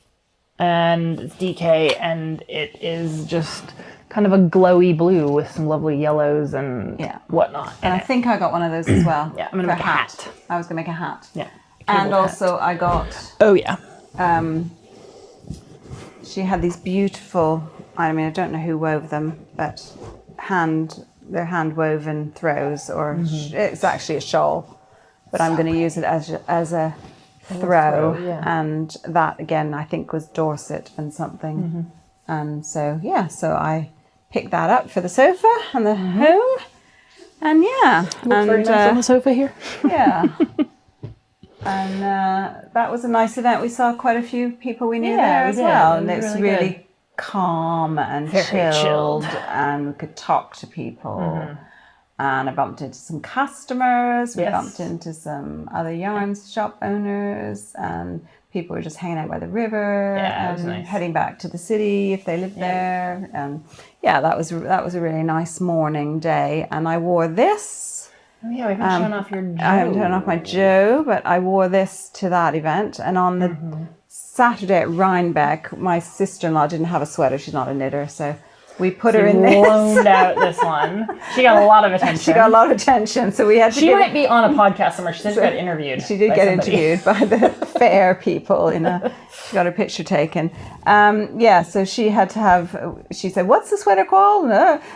and it's DK, and it is just kind of a glowy blue with some lovely yellows and whatnot. And I think I got one of those as well. I'm going to make a hat. I was going to make a hat. Yeah. And also I got... Oh, yeah. She had these beautiful... I mean, I don't know who wove them, but they're hand-woven throws, or it's actually a shawl. But I'm going to use it as a throw, and that again I think was Dorset and something, and so I picked that up for the sofa and the home, and looks very nice on the sofa here. And that was a nice event. We saw quite a few people we knew there as well, and it's really calm and chilled, and we could talk to people. And I bumped into some customers. We bumped into some other yarn shop owners, and people were just hanging out by the river and heading back to the city if they lived there. And that was a really nice morning day. And I wore this. Oh yeah, we haven't shown off your Joe. I haven't shown off my Joe, but I wore this to that event. And on the Saturday at Rhinebeck, my sister-in-law didn't have a sweater. She's not a knitter, so we put her in this. Loaned out this one. She got a lot of attention. So we had to. She might be on a podcast somewhere. She did get interviewed. She did get interviewed by the fair people. She got her picture taken. So she had to have. She said, "What's the sweater called?"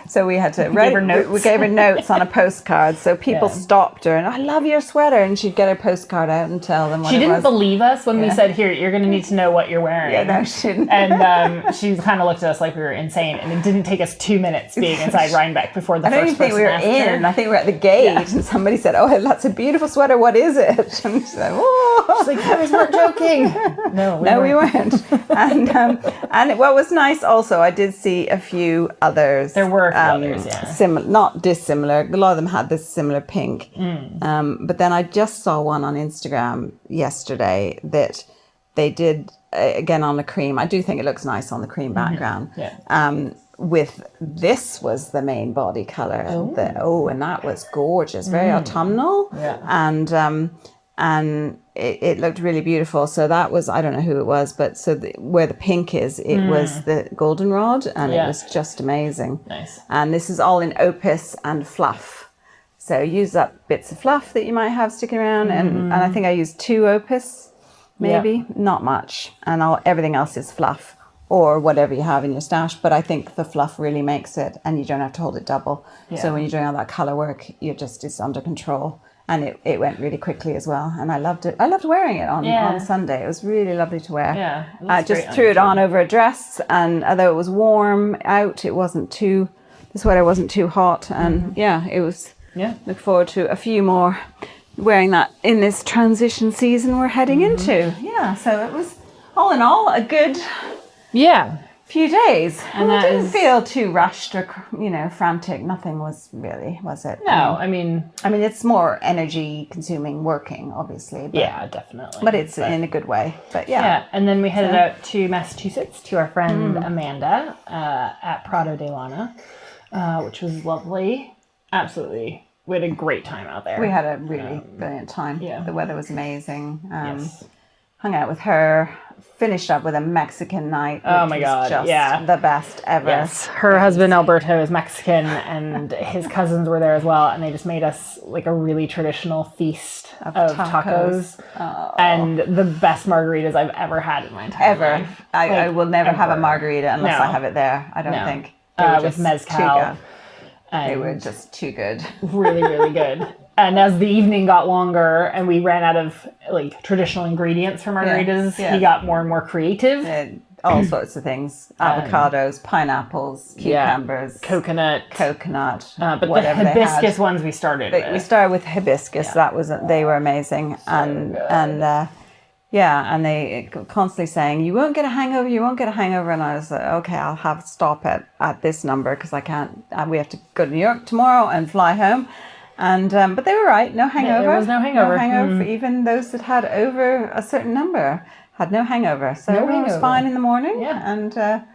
So we had to write. We gave her notes on a postcard. So people stopped her, and I love your sweater, and she'd get her postcard out and tell them what it was. She didn't believe us when we said, "Here, you're going to need to know what you're wearing." Yeah, no, she didn't. And she kind of looked at us like we were insane, and it didn't take us 2 minutes being inside Rhinebeck before the first person. I don't even think we were in. I think we were at the gate, and somebody said, "Oh, that's a beautiful sweater. What is it?" And she's like, "Oh." She's like, "You guys weren't joking." No, we weren't. And what was nice also, I did see a few others. There were others, not dissimilar. A lot of them had this similar pink. But then I just saw one on Instagram yesterday that they did, again, on the cream. I do think it looks nice on the cream background. With this was the main body color. And that was gorgeous, very autumnal. And it looked really beautiful. So that was, I don't know who it was, but where the pink is, it was the goldenrod, and it was just amazing. Nice. And this is all in opus and fluff. So use up bits of fluff that you might have sticking around, and I think I used 2 opus, maybe, not much. And everything else is fluff, or whatever you have in your stash. But I think the fluff really makes it, and you don't have to hold it double. So when you're doing all that color work, it's under control. And it went really quickly as well. And I loved it. I loved wearing it on Sunday. It was really lovely to wear. Yeah. I just threw it on over a dress. And although it was warm out, the sweater wasn't too hot. And it was, look forward to a few more wearing that in this transition season we're heading into. Yeah. So it was, all in all, a good few days. And I that didn't is- feel too rushed or, frantic. Nothing was really, was it? No, I mean, it's more energy consuming working, obviously. But, yeah, definitely. But it's in a good way. But yeah. And then we headed out to Massachusetts to our friend Amanda at Prado de Lana, which was lovely. Absolutely. We had a great time out there. We had a really brilliant time. yeah. The weather was amazing. Yes. Hung out with her, finished up with a Mexican night. Oh which my was God, just yeah. the best ever. Yes, her husband Alberto is Mexican, and his cousins were there as well, and they just made us like a really traditional feast of tacos. And the best margaritas I've ever had in my entire life. I will never have a margarita unless No. I have it there. I don't think. With mezcal. They were just too good. Really, really good. And as the evening got longer and we ran out of like traditional ingredients for margaritas, he got more and more creative. All sorts of things. Avocados, pineapples, cucumbers, coconut. But whatever the hibiscus ones we started with. We started with hibiscus. They were amazing. And they constantly saying, you won't get a hangover, you won't get a hangover. And I was like, okay, I'll have to stop at this number because I can't, we have to go to New York tomorrow and fly home. And but they were right, no hangover. There was no hangover. No hangover. Even those that had over a certain number had no hangover. So everyone was fine in the morning. Yeah. And had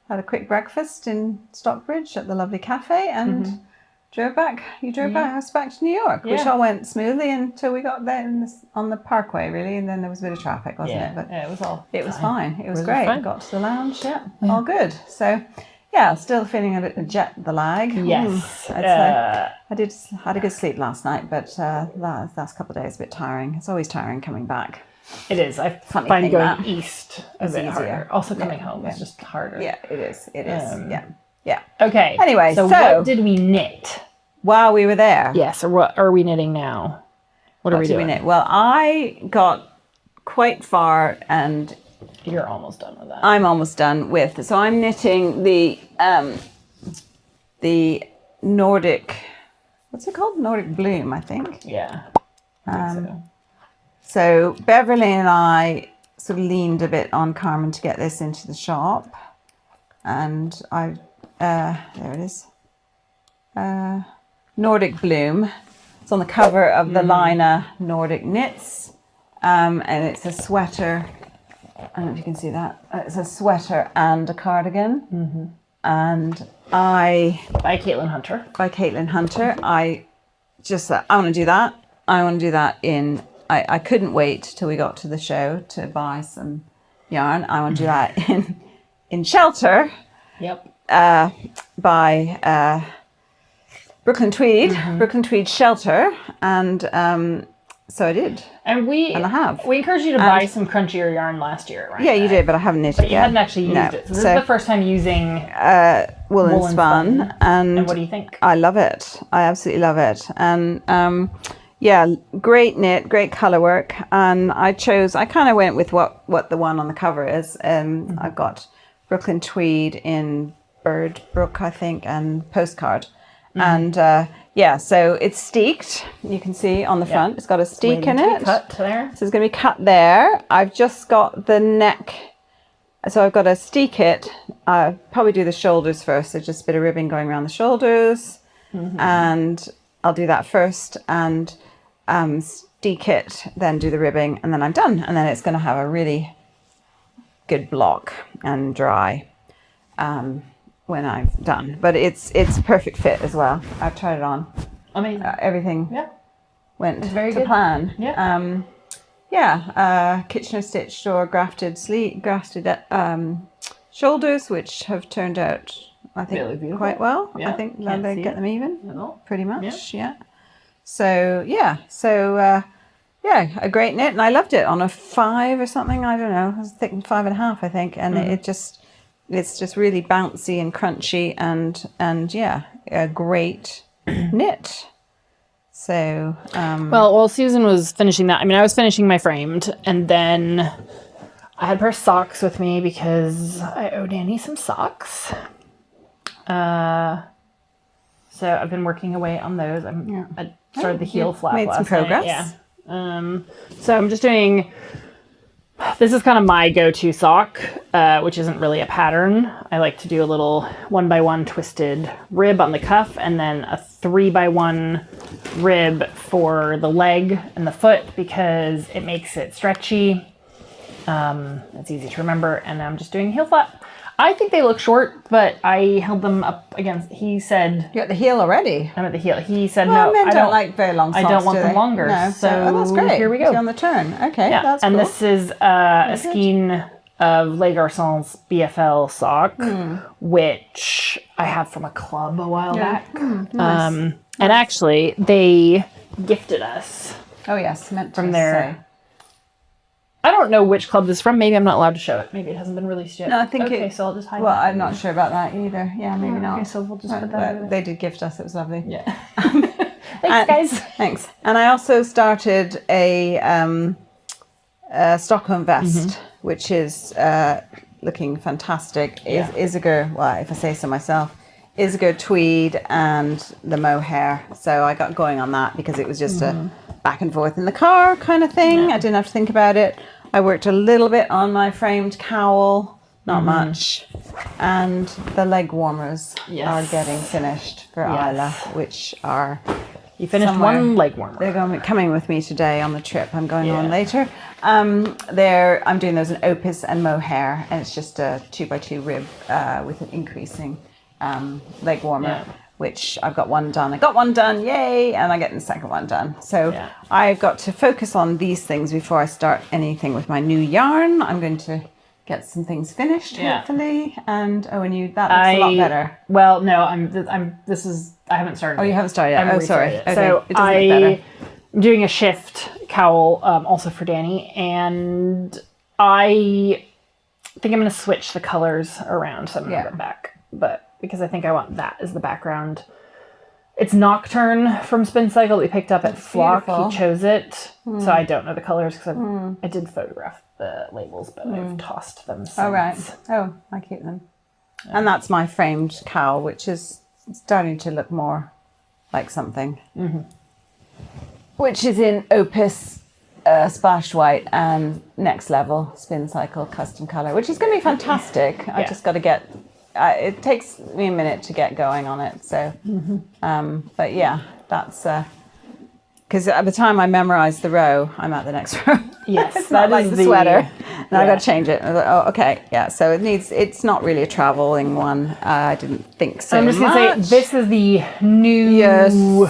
a quick breakfast in Stockbridge at the lovely cafe and drove back. You drove back us back to New York, which all went smoothly until we got there on the parkway, really, and then there was a bit of traffic, wasn't it? But it was all. It was fine. It was great. fine. Got to the lounge. All good. So. Yeah, still feeling a bit jet lag. Yes. I had a good sleep last night, but last couple of days a bit tiring. It's always tiring coming back. It is. I find going east a bit harder. Also coming home is just harder. Yeah, it is. It is. Yeah. Okay. Anyway, so what did we knit? While we were there. Yes, or what are we knitting now? What are we doing? Knit? Well, I got quite far and... You're almost done with that. I'm almost done with. So I'm knitting the Nordic, what's it called? Nordic Bloom, I think. Yeah. So Beverly and I sort of leaned a bit on Carmen to get this into the shop. And there it is. Nordic Bloom. It's on the cover of the Lina Nordic Knits. And it's a sweater. I don't know if you can see that. It's a sweater and a cardigan. And by Caitlin Hunter. I just thought, I want to do that. I couldn't wait till we got to the show to buy some yarn. I want to do that in Shelter. Yep. By Brooklyn Tweed Shelter. And so I did. And I have. We encouraged you to buy some crunchier yarn last year, right? Yeah, you did, but I haven't knit it yet. You hadn't actually used it. So this is the first time using Woolen Spun. And what do you think? I love it. I absolutely love it. And great knit, great colour work. And I kind of went with what the one on the cover is. I've got Brooklyn Tweed in Bird Brook, I think, and Postcard. And so it's steeked. You can see on the front, it's got a steek in it. Cut there. So it's going to be cut there. I've just got the neck. So I've got to steek it. I'll probably do the shoulders first. So just a bit of ribbing going around the shoulders. And I'll do that first and steek it, then do the ribbing, and then I'm done. And then it's going to have a really good block and dry. When I'm done, but it's perfect fit as well. I've tried it on. Amazing. Everything went very to good. plan. Yeah. Kitchener stitched or grafted shoulders, which have turned out, I think, really quite well. Yeah. I think they get them even, pretty much. Yeah. So a great knit, and I loved it on a 5 or something. I don't know. I was thinking 5.5, I think, and it's just really bouncy and crunchy and a great knit. So while Susan was finishing that, I was finishing my framed, and then I had a pair of socks with me because I owe Danny some socks. So I've been working away on those. I started the heel flap made last some progress. night. Yeah. So I'm just doing This is kind of my go-to sock, which isn't really a pattern. I like to do a little 1x1 twisted rib on the cuff and then a 3x1 rib for the leg and the foot because it makes it stretchy. It's easy to remember, and I'm just doing heel flap. I think they look short, but I held them up against. He said, "You're at the heel already." I'm at the heel. He said, well, "No, men I don't like very long socks. I don't want them they? longer." No. So that's great. Here we go. So on the turn. Okay, Yeah, that's and cool. this is a skein of Les Garçons BFL sock, which I have from a club a while back. Nice. And actually, they gifted us. Oh yes, meant from to their. say. I don't know which club this is from. Maybe I'm not allowed to show it. Maybe it hasn't been released yet. No, I think okay, so I'll just hide well, that. I'm not sure about that either. Yeah, maybe not. Okay, so we'll just put that But over there. they did gift us. It was lovely. Yeah. Thanks, guys. Thanks. And I also started a Stockholm vest, which is looking fantastic. Yeah. Isager, well, if I say so myself, Isager tweed and the mohair. So I got going on that because it was just a back and forth in the car kind of thing. Yeah. I didn't have to think about it. I worked a little bit on my framed cowl, not much. And the leg warmers are getting finished for Isla, which are... You finished somewhere. one leg warmer. They're coming with me today on the trip. I'm going on later. I'm doing those in Opus and mohair, and it's just a 2x2 rib with an increasing leg warmer, which I've got one done. I got one done, yay! And I'm getting the second one done. So I've got to focus on these things before I start anything with my new yarn. I'm going to get some things finished, hopefully. And that looks a lot better. Well, no, I haven't started. Oh, you haven't started yet? Oh, sorry. Okay. So it doesn't look better. I'm doing a shift cowl also for Danny, and I think I'm going to switch the colors around. So I'm going to go back, but because I think I want that as the background. It's Nocturne from Spin Cycle that we picked up at Flock. Beautiful. He chose it, so I don't know the colors because I did photograph the labels, but I've tossed them since. Oh, right. Oh, I keep them. Yeah. And that's my framed cowl, which is starting to look more like something. Which is in Opus Splashed White and Next Level Spin Cycle Custom Color, which is going to be fantastic. I just got to get... it takes me a minute to get going on it. So, but yeah, that's... Because at the time I memorized the row, I'm at the next row. Yes, it's not like the sweater. And I got to change it. I was like, oh, okay, yeah. So it's not really a traveling one. I didn't think so. I'm just going to say, this is the new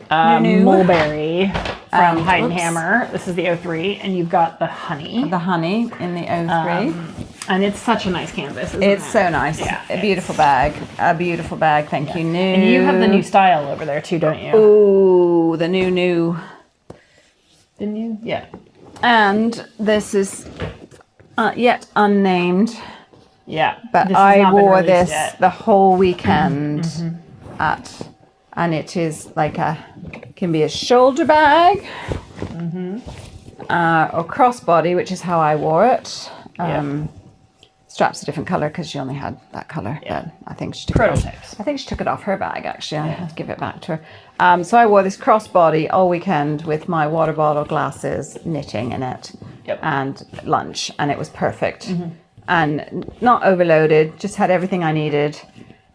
mulberry from Heidenhammer. This is the 03, and you've got the honey. The honey in the 03. And it's such a nice canvas, isn't It's it? so nice. Yeah, a beautiful bag. A beautiful bag. Thank you, new. And you have the new style over there too, don't you? Ooh, the new. Didn't you? Yeah. And this is yet unnamed. Yeah. But I wore this the whole weekend and it is like can be a shoulder bag or crossbody, which is how I wore it. Straps a different color because she only had that color. But I think she took prototypes. I think she took it off her bag actually. I had to give it back to her. So I wore this crossbody all weekend with my water bottle, glasses, knitting in it, and lunch, and it was perfect. And not overloaded, just had everything I needed.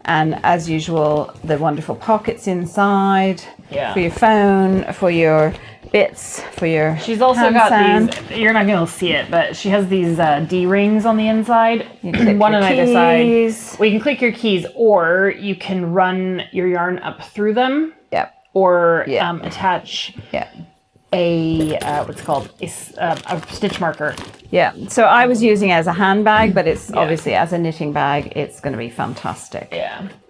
And as usual, the wonderful pockets inside for your phone, for your bits, for your She's also got these, you're not going to see it, but she has these D-rings on the inside. One on either side. Well, you can click your keys, or you can run your yarn up through them. Or attach a, what's it called, a stitch marker. So I was using it as a handbag, but it's obviously as a knitting bag, it's going to be fantastic.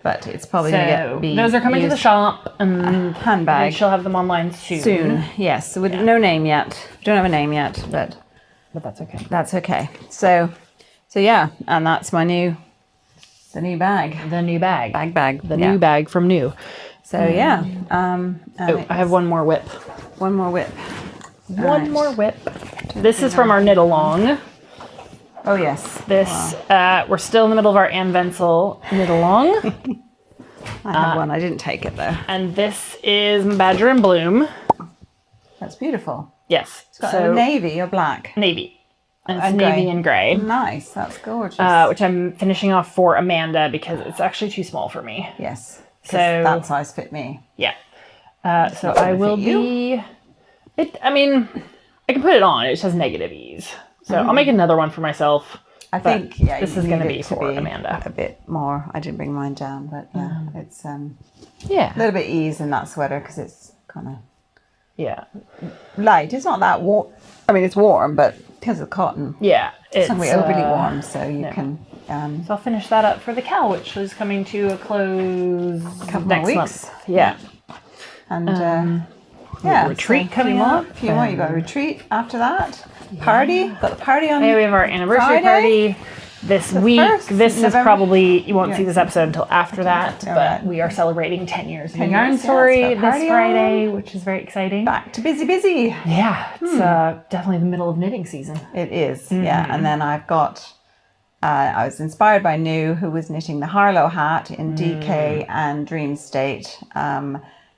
But it's probably going to be those are coming to the shop, and handbag. She'll have them online soon. Yes, with no name yet. Don't have a name yet, but that's okay. That's okay. So yeah, and that's my new bag. The new bag. Bag. The new bag from New. So yeah. I have one more whip. One more whip. One more whip. This is from our knit along. Oh yes. This we're still in the middle of our Ann Wenzel knit along. I have one. I didn't take it though. And this is Badger and Bloom. That's beautiful. Yes. It's got a navy or black. Navy. And it's navy and gray. Nice, that's gorgeous. Which I'm finishing off for Amanda because it's actually too small for me. Yes, so that size fit me. Yeah. So I will be. I mean, I can put it on. It just has negative ease. So I'll make another one for myself. I think this is going to be for Amanda. A bit more. I didn't bring mine down, but it's a yeah, little bit ease in that sweater because it's kind of light. It's not that warm. I mean, it's warm, but because of cotton. Yeah, it's not really overly warm, so you can. So I'll finish that up for the cow, which is coming to a close couple next more month. weeks. Yeah, and retreat so coming up. A few more. You got a retreat after that. Party. Got the party on. Yeah, we have our anniversary party this week. This is probably, you won't see this episode until after that, but we are celebrating 10 years of the Yarn Story this Friday, which is very exciting. Back to busy. Yeah, it's definitely the middle of knitting season. It is, yeah. And then I've got, I was inspired by New, who was knitting the Harlow hat in DK and Dream State.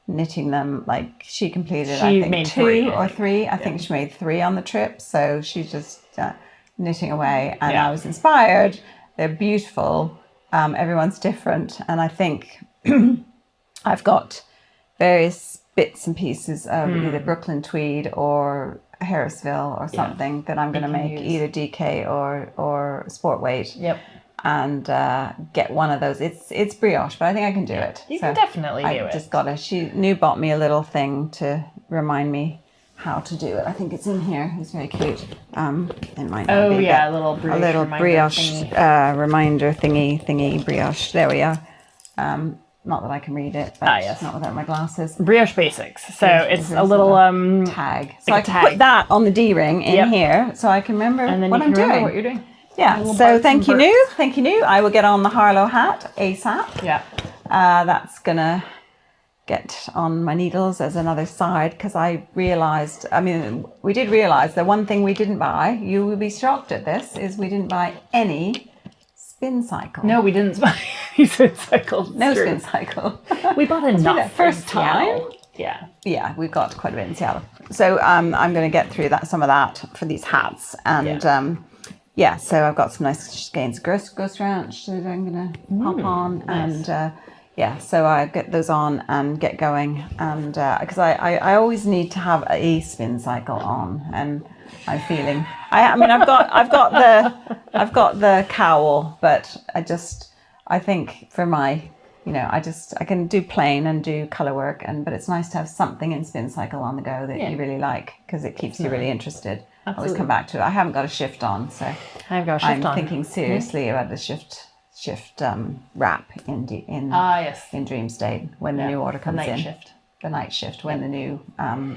Knitting them, like she completed, I think, 2 or 3. I think she made 3 on the trip. So she's just knitting away, and I was inspired. They're beautiful. Everyone's different, and I think I've got various bits and pieces of either Brooklyn tweed or Harrisville or something that I'm going to make either DK or sport weight. Yep. And get one of those. It's brioche, but I think I can do it. You can definitely do it. I just got New bought me a little thing to remind me how to do it. I think it's in here. It's very cute. It might not be, a little brioche reminder thingy brioche. There we are. Not that I can read it, but not without my glasses. Brioche Basics. So it's a little tag. So I can put that on the D-ring in here, so I can remember and then what you I'm can remember doing. what you're doing. Yeah. So thank you, New. Thank you, New. I will get on the Harlow hat ASAP. Yeah. That's gonna get on my needles as another side, because I realized, we did realize the one thing we didn't buy, you will be shocked at this, is we didn't buy any spin cycle. No, we didn't buy any spin cycles. No spin cycle. We bought enough first time. Yeah. Yeah, we got quite a bit in Seattle. So I'm going to get through some of that for these hats, and so I've got some nice skeins Ghost Ranch that I'm going to pop on, nice. And so I get those on and get going, and because I always need to have a spin cycle on, and I'm feeling I've got the cowl, but I think for my I can do plain and do color work, but it's nice to have something in spin cycle on the go that you really like, because it keeps you really interested. Absolutely. Always come back to it. I haven't got a shift on, so I've got a shift on. I'm thinking seriously about the shift wrap in Dream State when the new order comes in. The night shift when the new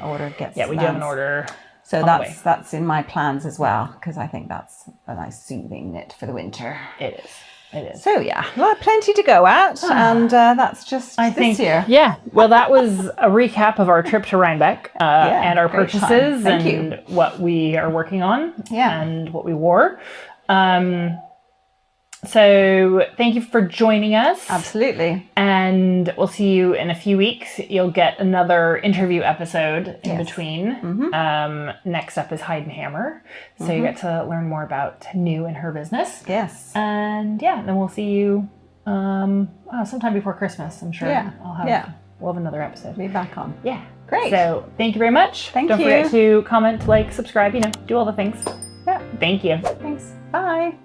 order gets. Yeah, we do have an order. So that's in my plans as well, because I think that's a nice soothing knit for the winter. It is. So plenty to go at, and that's just this year. Yeah. Well, that was a recap of our trip to Rhinebeck and our purchases and what we are working on and what we wore. So thank you for joining us. Absolutely. And we'll see you in a few weeks. You'll get another interview episode in between. Mm-hmm. Next up is Hide and Hammer. So you get to learn more about New and her business. Yes. And then we'll see you sometime before Christmas, I'm sure. We'll have another episode. Be back on. Yeah. Great. So thank you very much. Don't forget to comment, like, subscribe, do all the things. Yeah. Thank you. Thanks. Bye.